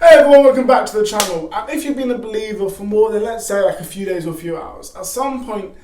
Hey everyone, welcome back to the channel. And if you've been a believer for more than, let's say, like a few days or a few hours, at some point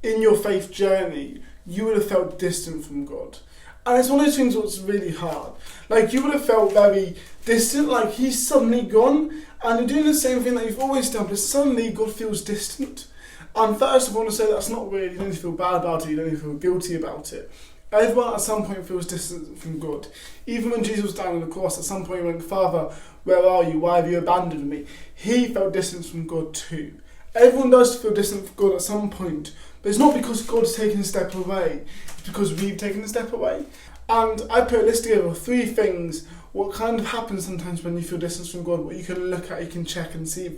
in your faith journey, you would have felt distant from God. And it's one of those things that's really hard. Like, you would have felt very distant, like he's suddenly gone, and you're doing the same thing that you've always done, but suddenly God feels distant. And first, I want to say that's not really, you don't need to feel bad about it, you don't need to feel guilty about it. Everyone at some point feels distant from God. Even when Jesus was down on the cross, at some point he went, "Father, where are you? Why have you abandoned me?" He felt distance from God too. Everyone does feel distant from God at some point, but it's not because God's taken a step away, it's because we've taken a step away. And I put a list together of 3 things, what kind of happens sometimes when you feel distance from God, what you can look at, you can check and see if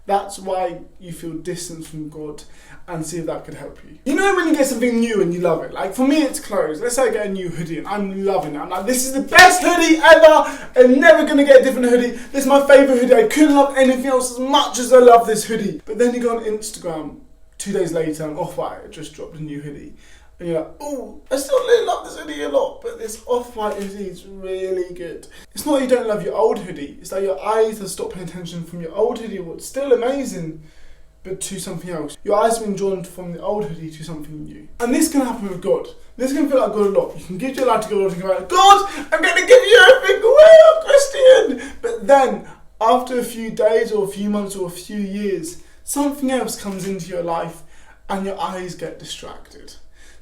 that's why you feel distance from God, and see if that could help you. You know when you get something new and you love it? Like for me it's clothes. Let's say I get a new hoodie and I'm loving it. I'm like, this is the best hoodie ever. I'm never going to get a different hoodie. This is my favourite hoodie. I couldn't love anything else as much as I love this hoodie. But then you go on Instagram 2 days later and Off-White just dropped a new hoodie. And you're like, oh, I still really love this hoodie a lot, but this Off-White hoodie is really good. It's not that you don't love your old hoodie, it's that your eyes have stopped paying attention from your old hoodie, what's still amazing, but to something else. Your eyes have been drawn from the old hoodie to something new. And this can happen with God. This can feel like God a lot. You can give your life to God and think about, God, I'm going to give you everything away, I'm Christian. But then, after a few days or a few months or a few years, something else comes into your life and your eyes get distracted.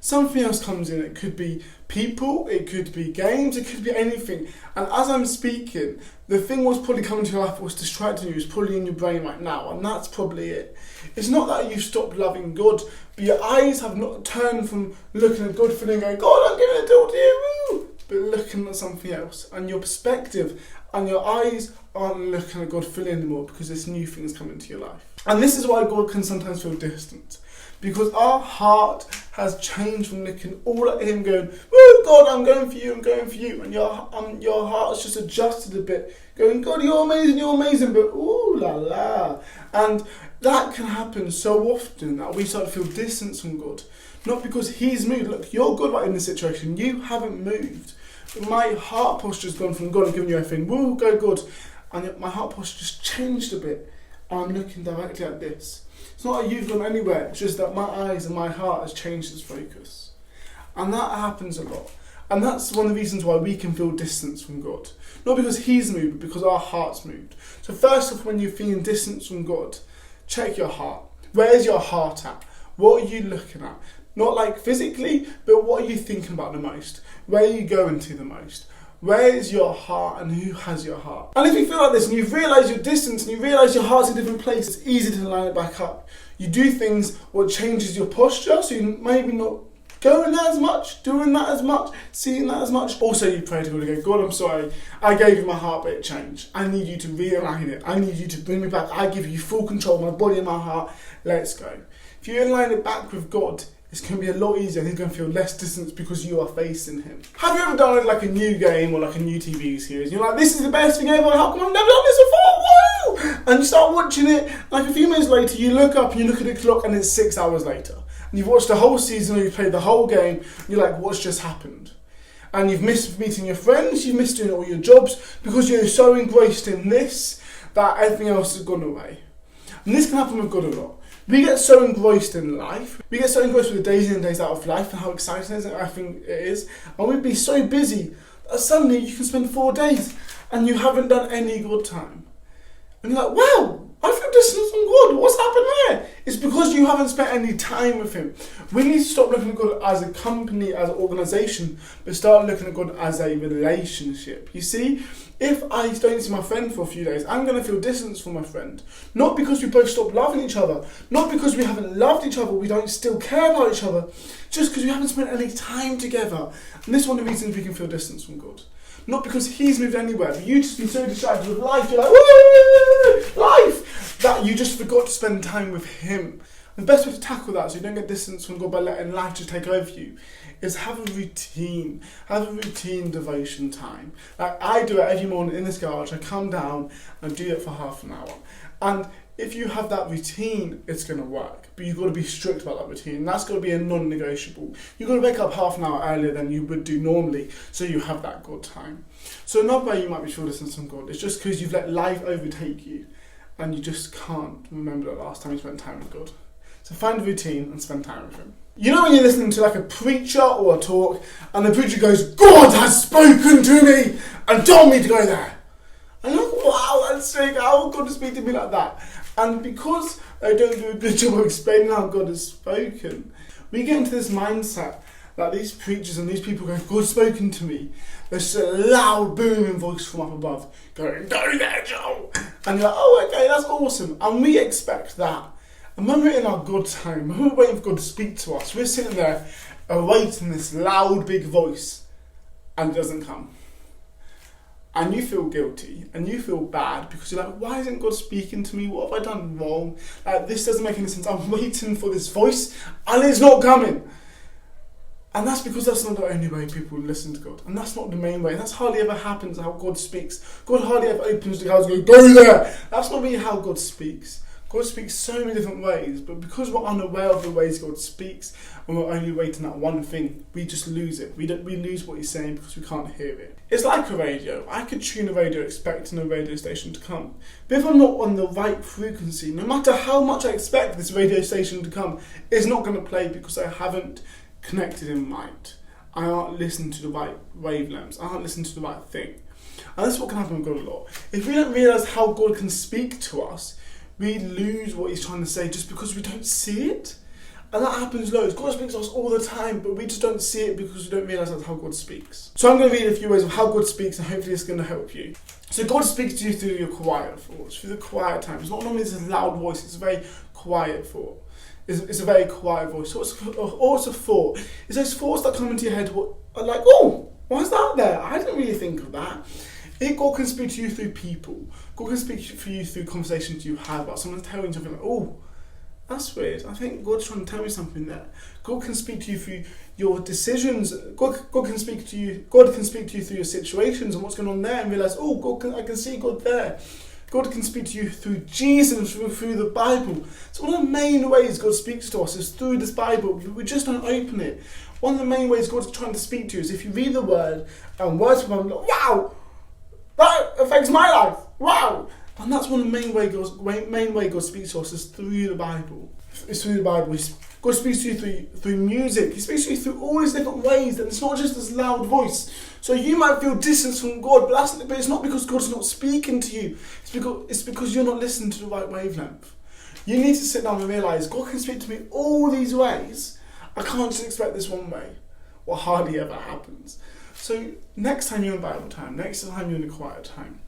Something else comes in. It could be people, it could be games, it could be anything. And as I'm speaking, the thing what's probably coming to your life, what's distracting you, is probably in your brain right now, and that's probably it. It's not that you've stopped loving God, but your eyes have not turned from looking at God, feeling going, God, I'm giving it all to you, woo! But looking at something else, and your perspective and your eyes aren't looking at God fully anymore because this new thing's coming into your life. And this is why God can sometimes feel distant. Because our heart has changed from looking all at him going, woo, God, I'm going for you, I'm going for you. And your heart's just adjusted a bit, going, God, you're amazing, but ooh la la. And that can happen so often that we start to feel distance from God. Not because he's moved. Look, you're God right in this situation. You haven't moved. But my heart posture's gone from God and giving you everything. Woo, go God. And yet my heart posture just changed a bit. And I'm looking directly at this. It's not that you've gone anywhere, it's just that my eyes and my heart has changed its focus. And that happens a lot. And that's one of the reasons why we can feel distance from God. Not because he's moved, but because our heart's moved. So first off, when you're feeling distance from God, check your heart. Where's your heart at? What are you looking at? Not like physically, but what are you thinking about the most? Where are you going to the most? Where is your heart and who has your heart? And if you feel like this and you've realised your distance and you realise your heart's in a different place, it's easy to line it back up. You do things what changes your posture, so you're maybe not going there as much, doing that as much, seeing that as much. Also, you pray to God and go, God, I'm sorry, I gave you my heart, but it changed. I need you to realign it. I need you to bring me back. I give you full control of my body and my heart. Let's go. If you align it back with God, it's going to be a lot easier and he's going to feel less distance because you are facing him. Have you ever done like a new game or like a new TV series? You're like, this is the best thing ever, how come I've never done this before? Woo! And you start watching it, like a few minutes later you look up and you look at the clock and it's 6 hours later. And you've watched the whole season or you've played the whole game and you're like, what's just happened? And you've missed meeting your friends, you've missed doing all your jobs because you're so engrossed in this that everything else has gone away. And this can happen with God a lot. We get so engrossed in life, we get so engrossed with the days in and days out of life and how exciting it is and everything it is, and we'd be so busy that suddenly you can spend 4 days and you haven't done any good time. And you're like, wow, I feel distance from God, what's happened there? It's because you haven't spent any time with him. We need to stop looking at God as a company, as an organisation, but start looking at God as a relationship. You see, if I don't see my friend for a few days, I'm going to feel distance from my friend. Not because we both stopped loving each other, not because we haven't loved each other, we don't still care about each other, just because we haven't spent any time together. And this is one of the reasons we can feel distance from God. Not because he's moved anywhere, but you just been so distracted with life, you're like, woo, life, that you just forgot to spend time with him. And the best way to tackle that so you don't get distance from God by letting life just take over you is have a routine. Have a routine devotion time. Like I do it every morning in this garage. I come down and do it for half an hour. And if you have that routine, it's going to work. But you've got to be strict about that routine. That's got to be a non-negotiable. You've got to wake up half an hour earlier than you would do normally so you have that God time. So another way you might be feel distance from God is just because you've let life overtake you and you just can't remember the last time you spent time with God. So find a routine and spend time with Him. You know when you're listening to like a preacher or a talk and the preacher goes, God has spoken to me and told me to go there. And you're like, wow, that's sick. How would God speak to me like that? And because I don't do a good job of explaining how God has spoken, we get into this mindset that these preachers and these people go, God's spoken to me. There's a loud booming voice from up above going, go there, Joel. And you're like, oh, okay, that's awesome. And we expect that. And when we're in our God time, when we're waiting for God to speak to us, we're sitting there awaiting this loud, big voice, and it doesn't come. And you feel guilty, and you feel bad, because you're like, why isn't God speaking to me? What have I done wrong? This doesn't make any sense. I'm waiting for this voice, and it's not coming. And that's because that's not the only way people listen to God. And that's not the main way. That's hardly ever happens how God speaks. God hardly ever opens the house and goes, go there! That's not really how God speaks. God speaks so many different ways, but because we're unaware of the ways God speaks and we're only waiting that one thing, we just lose it. We lose what He's saying because we can't hear it. It's like a radio. I could tune a radio expecting a radio station to come, but if I'm not on the right frequency, no matter how much I expect this radio station to come, it's not going to play because I haven't connected in right. I aren't listening to the right wavelengths. I aren't listening to the right thing. And that's what can happen with God a lot. If we don't realise how God can speak to us, we lose what He's trying to say just because we don't see it. And that happens loads. God speaks to us all the time, but we just don't see it because we don't realise that's how God speaks. So I'm going to read a few ways of how God speaks, and hopefully it's going to help you. So God speaks to you through your quiet thoughts, through the quiet time. It's not normally this loud voice, it's a very quiet thought. It's a very quiet voice. So it's a thought. It's those thoughts that come into your head are like, oh, why is that there? I didn't really think of that. God can speak to you through people. God can speak to you through conversations you have about someone telling you something like, oh, that's weird. I think God's trying to tell me something there. God can speak to you through your decisions. God can speak to you. God can speak to you through your situations and what's going on there, and realize, oh, I can see God there. God can speak to you through Jesus, through the Bible. So one of the main ways God speaks to us is through this Bible. We just don't open it. One of the main ways God's trying to speak to you is if you read the Word and words from Him, like, wow, that affects my life. Wow. And that's one of the main way God speaks to us is through the Bible. It's through the Bible. God speaks to you through music. He speaks to you through all these different ways, and it's not just this loud voice. So you might feel distance from God, but it's not because God's not speaking to you. It's because you're not listening to the right wavelength. You need to sit down and realise God can speak to me all these ways. I can't just expect this one way. What hardly ever happens. So next time you're in Bible time, next time you're in a quiet time,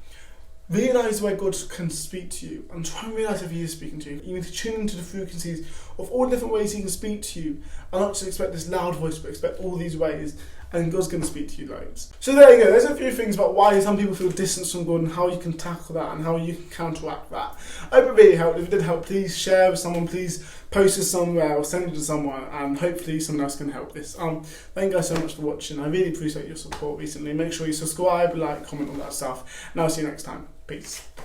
realise where God can speak to you and try and realise if He is speaking to you. You need to tune into the frequencies of all the different ways He can speak to you and not just expect this loud voice, but expect all these ways, and God's going to speak to you loads. So there you go. There's a few things about why some people feel distance from God and how you can tackle that and how you can counteract that. I hope it really helped. If it did help, please share with someone. Please post it somewhere or send it to someone, and hopefully someone else can help this. Thank you guys so much for watching. I really appreciate your support recently. Make sure you subscribe, like, comment, all that stuff. And I'll see you next time. Peace.